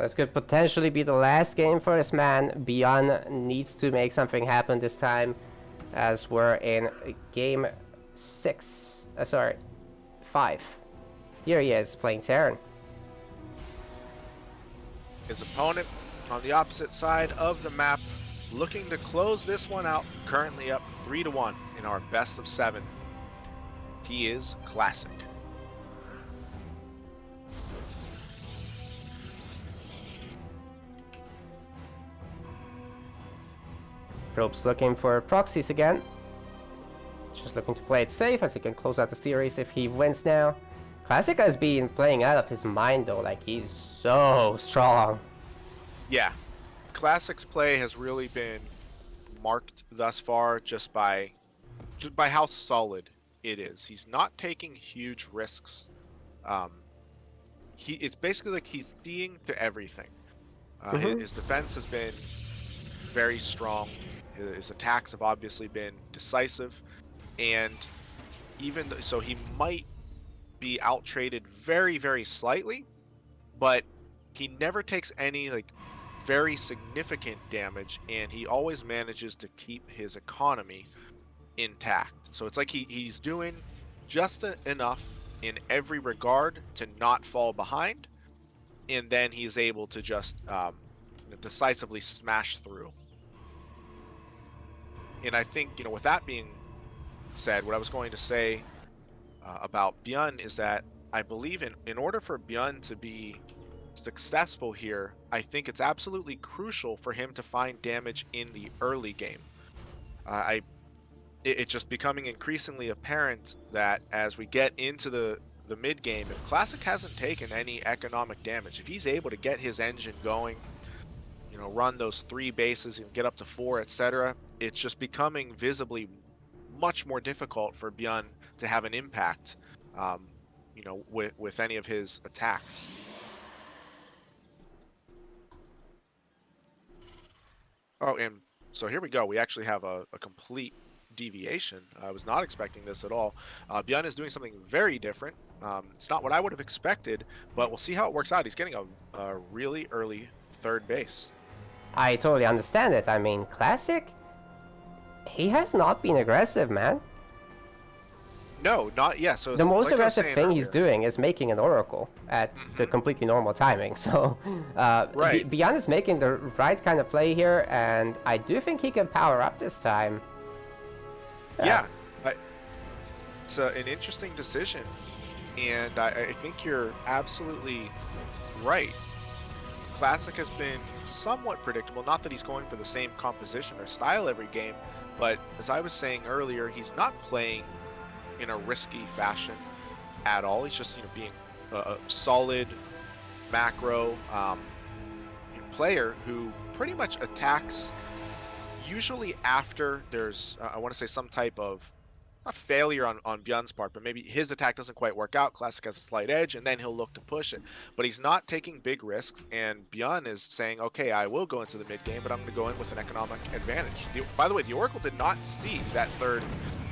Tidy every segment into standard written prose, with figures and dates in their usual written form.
This could potentially be the last game for this man. Byun needs to make something happen this time, as we're in game 6. Sorry, 5. Here he is playing Terran. His opponent on the opposite side of the map, looking to close this one out, currently up 3-1 in our best of 7. He is Classic. Probe's looking for proxies again. Just looking to play it safe as he can close out the series if he wins now. Classic has been playing out of his mind though, like he's so strong. Yeah, Classic's play has really been marked thus far just by how solid it is. He's not taking huge risks. It's basically like he's seeing to everything. His defense has been very strong. His attacks have obviously been decisive, and so he might be out-traded very, very slightly, but he never takes any like very significant damage, and he always manages to keep his economy intact. So it's like he's doing just enough in every regard to not fall behind, and then he's able to just decisively smash through. And I think, with that being said, what I was going to say about Byun is that I believe in order for Byun to be successful here, I think it's absolutely crucial for him to find damage in the early game. It's just becoming increasingly apparent that as we get into the mid game, if Classic hasn't taken any economic damage, if he's able to get his engine going, run those 3 bases and get up to 4, etc., it's just becoming visibly much more difficult for Byun to have an impact, with any of his attacks. Oh, and so here we go. We actually have a complete deviation. I was not expecting this at all. Byun is doing something very different. It's not what I would have expected, but we'll see how it works out. He's getting a really early 3rd base. I totally understand it. I mean, Classic, he has not been aggressive, man. No, not yet. So the most aggressive thing earlier, he's doing is making an Oracle at the completely normal timing. So right. Byun is making the right kind of play here, and I do think he can power up this time. Yeah, it's an interesting decision, and I think you're absolutely right. Classic has been somewhat predictable. Not that he's going for the same composition or style every game, but as I was saying earlier, he's not playing in a risky fashion at all. He's just being a solid macro player who pretty much attacks usually after there's I want to say some type of not failure on Byun's part, but maybe his attack doesn't quite work out. Classic has a slight edge, and then he'll look to push it. But he's not taking big risks, and Byun is saying, okay, I will go into the mid game, but I'm going to go in with an economic advantage. By the way, the Oracle did not see that 3rd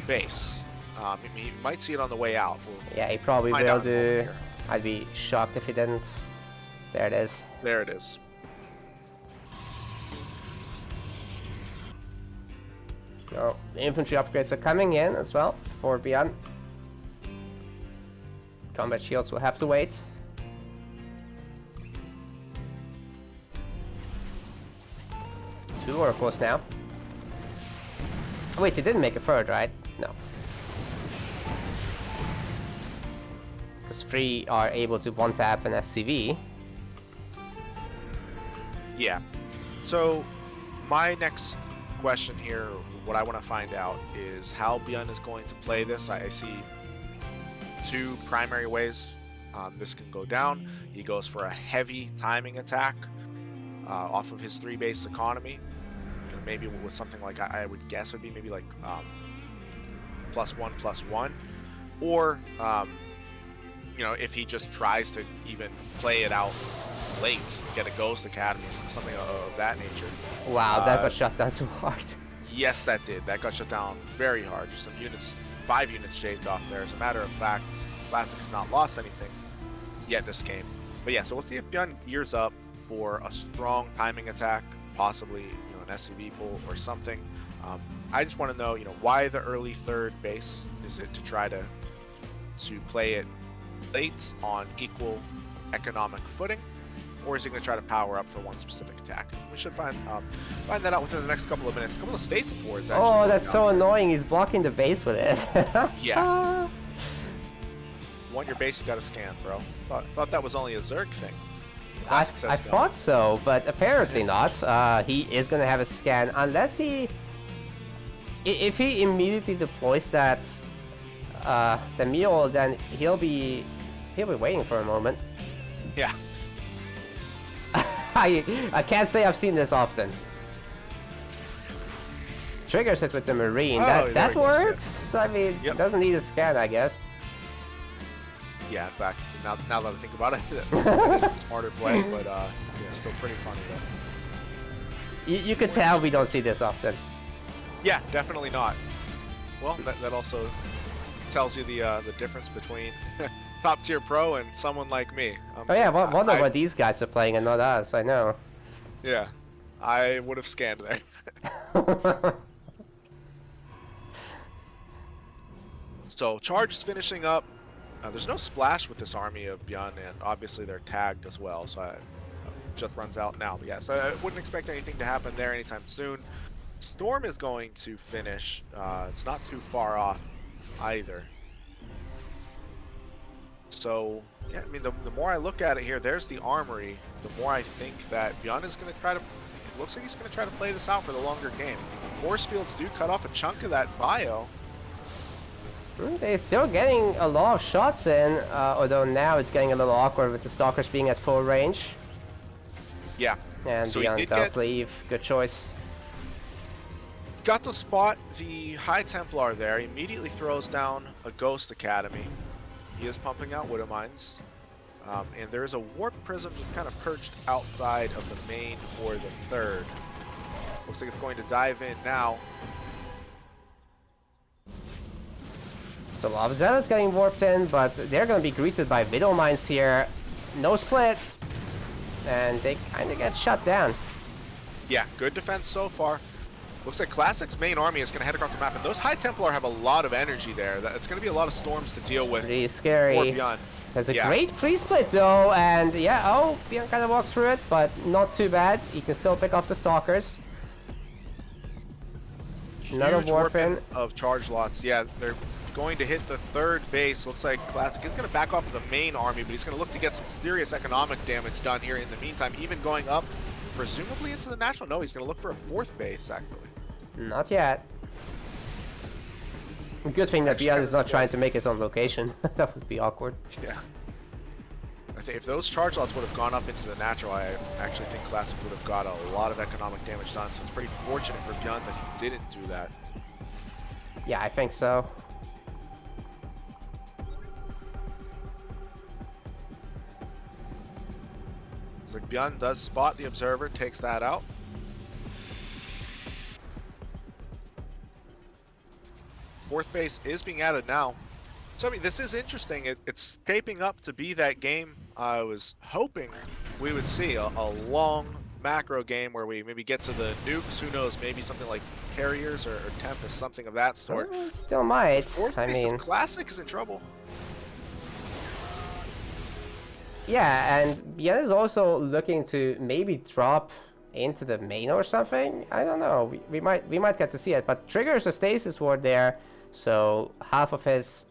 base. He might see it on the way out. Yeah, he probably will do. I'd be shocked if he didn't. There it is. There it is. So, the infantry upgrades are coming in as well for Byun. Combat shields will have to wait. Two Oracles now. Oh, wait, he didn't make a 3rd, right? No. Because 3 are able to one-tap an SCV. Yeah. So, my next question here, what I want to find out is how Byun is going to play this. I see 2 primary ways this can go down. He goes for a heavy timing attack off of his 3 base economy, maybe with something like I would guess would be maybe like +1/+1, or if he just tries to even play it out late, get a Ghost Academy or something of that nature. Wow, that got shut down so hard. Yes, that did. That got shut down very hard. Just some units, 5 units shaved off there. As a matter of fact, Classic has not lost anything yet this game. But yeah, so we'll see if Byun gears up. for a strong timing attack, possibly an SCV pull or something. I just want to know why the early third base. Is it to try to play it late on equal economic footing, or is he going to try to power up for one specific attack? We should find that out within the next couple of minutes. A couple of stasis boards actually. Oh, that's so annoying. He's blocking the base with it. Yeah. Want your base, you got to scan, bro. Thought that was only a Zerg thing. I thought so, but apparently not. He is going to have a scan unless if he immediately deploys that the mule, then he'll be waiting for a moment. Yeah. I can't say I've seen this often. Triggers it with the marine. That works. I mean, it doesn't need a scan, I guess. Yeah, in fact, now that I think about it, it's a smarter play, but yeah, still pretty funny though. You could tell we don't see this often. Yeah, definitely not. Well, that also tells you the difference between top tier pro and someone like me. Oh yeah, wonder what these guys are playing and not us. I know. Yeah, I would have scanned there. So charge is finishing up. There's no splash with this army of Byun, and obviously they're tagged as well, so it just runs out now. But yeah, so I wouldn't expect anything to happen there anytime soon. Storm is going to finish. It's not too far off either. So yeah, I mean, the more I look at it here, there's the armory. The more I think that Byun is going to try to. It looks like he's going to try to play this out for the longer game. Force fields do cut off a chunk of that bio. They're still getting a lot of shots in, although now it's getting a little awkward with the Stalkers being at full range. Yeah. And so Byun does leave. Good choice. Got to spot the High Templar there. He immediately throws down a Ghost Academy. He is pumping out Widow Mines. And there is a Warp Prism just kind of perched outside of the main for the third. Looks like it's going to dive in now. So Lava Zealot's getting warped in, but they're going to be greeted by Widow Mines here. No split. And they kind of get shut down. Yeah, good defense so far. Looks like Classic's main army is going to head across the map, and those High Templar have a lot of energy there. It's going to be a lot of storms to deal with. Pretty scary. There's a great pre-split though, and yeah, Byun kind of walks through it, but not too bad. He can still pick off the Stalkers. Another warp in of charge lots. Yeah, they're going to hit the third base. Looks like Classic is going to back off of the main army, but he's going to look to get some serious economic damage done here in the meantime, even going up presumably into the national. No, he's going to look for a fourth base actually. Not yet. Good thing that Byun is not trying to make it on location. That would be awkward. Yeah. I think if those charge lots would have gone up into the natural, I actually think Classic would have got a lot of economic damage done. So it's pretty fortunate for Byun that he didn't do that. Yeah, I think so. So Byun does spot the observer, takes that out. Fourth base is being added now. So I mean, this is interesting. It's shaping up to be that game I was hoping we would see. A long macro game where we maybe get to the nukes. Who knows, maybe something like Carriers or Tempest, something of that sort. Still might. Fourth base of Classic is in trouble. Yeah, and Byun is also looking to maybe drop into the main or something. I don't know. We might get to see it, but triggers a stasis ward there, so half of his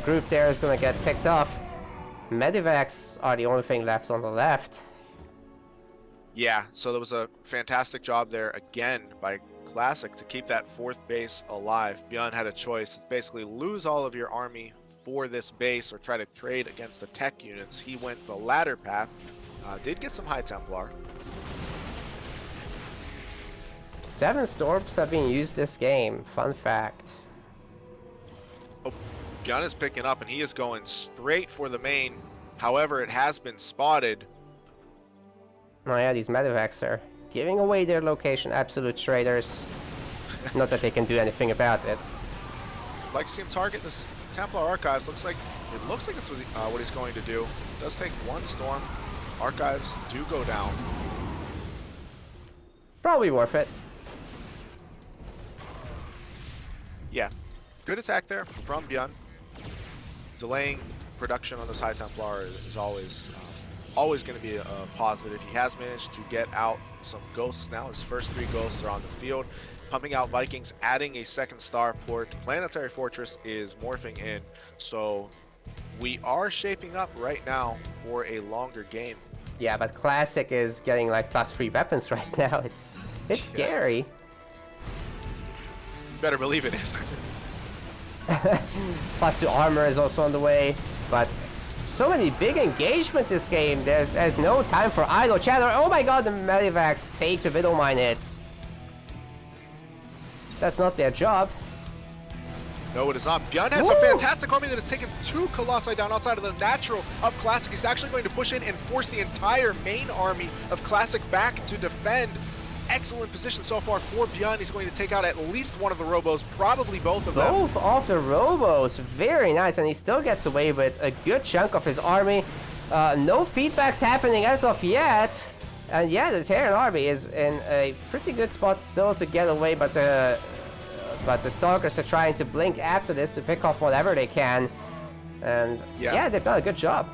group there is gonna get picked off. Medivacs are the only thing left on the left. Yeah, so there was a fantastic job there again by Classic to keep that fourth base alive. Byun had a choice. It's basically lose all of your army for this base or try to trade against the tech units. He went the latter path. Did get some High Templar. 7 storms have been used this game. Fun fact. Oh, Byun is picking up and he is going straight for the main. However, it has been spotted. Oh yeah, these Medivacs are giving away their location. Absolute traitors. Not that they can do anything about it. I'd like to see him target this Templar Archives. It looks like it's what he's going to do. Does take one storm. archives do go down. Probably worth it. Yeah, good attack there from Byun. Delaying production on this High Templar is always going to be a positive. He has managed to get out some ghosts now. His first 3 ghosts are on the field. Pumping out Vikings, adding a second starport. Planetary Fortress is morphing in. So we are shaping up right now for a longer game. Yeah, but Classic is getting like +3 weapons right now. It's scary. You better believe it is. +2 armor is also on the way, but so many big engagement this game. There's no time for idle chatter. Oh my god, the Medivacs take the Widow Mine hits. That's not their job. No, it is not. Byun has a fantastic army that has taken 2 Colossi down outside of the natural of Classic. He's actually going to push in and force the entire main army of Classic back to defend. Excellent position so far for Byun. He's going to take out at least one of the Robos, probably both of them. Both of the Robos, very nice, and he still gets away with a good chunk of his army. No feedbacks happening as of yet. And yeah, the Terran army is in a pretty good spot still to get away, but the Stalkers are trying to blink after this to pick off whatever they can. And yeah, they've done a good job.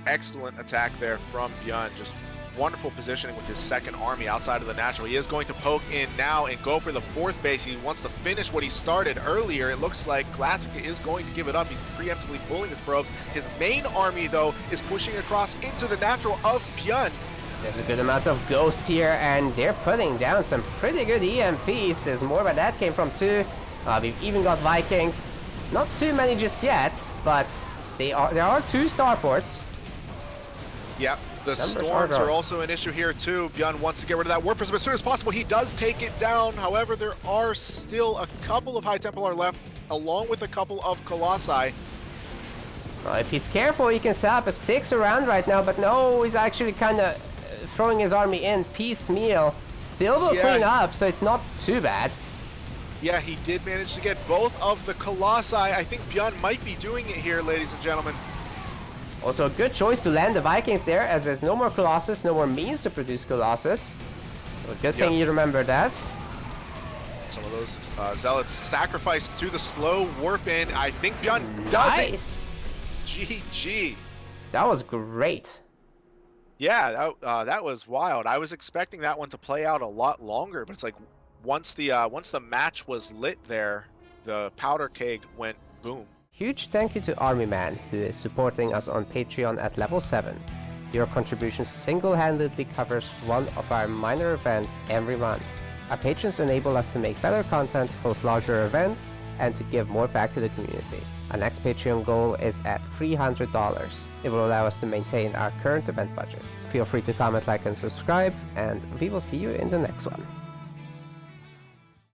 Excellent attack there from Byun. Just wonderful positioning with his second army outside of the natural. He is going to poke in now and go for the 4th base. He wants to finish what he started earlier. It looks like Classic is going to give it up. He's preemptively pulling his probes. His main army, though, is pushing across into the natural of Byun. There's a good amount of ghosts here, and they're putting down some pretty good EMPs. There's more where that came from, too. We've even got Vikings. Not too many just yet, but there are 2 starports. Yep. The storms are also an issue here too. Byun wants to get rid of that warp prism as soon as possible. He does take it down. However, there are still a couple of High Templar left, along with a couple of Colossi. Well, if he's careful, he can set up a 6 around right now, but no, he's actually kind of throwing his army in piecemeal. Still will clean up, so it's not too bad. Yeah, he did manage to get both of the Colossi. I think Byun might be doing it here, ladies and gentlemen. Also a good choice to land the Vikings there, as there's no more Colossus, no more means to produce Colossus. So a good thing you remember that. Some of those Zealots sacrificed to the slow warp in. I think Byun does it. GG. That was great. Yeah, that was wild. I was expecting that one to play out a lot longer, but it's like once the match was lit there, the powder keg went boom. Huge thank you to Army Man, who is supporting us on Patreon at level 7. Your contribution single-handedly covers one of our minor events every month. Our patrons enable us to make better content, host larger events, and to give more back to the community. Our next Patreon goal is at $300. It will allow us to maintain our current event budget. Feel free to comment, like, and subscribe, and we will see you in the next one.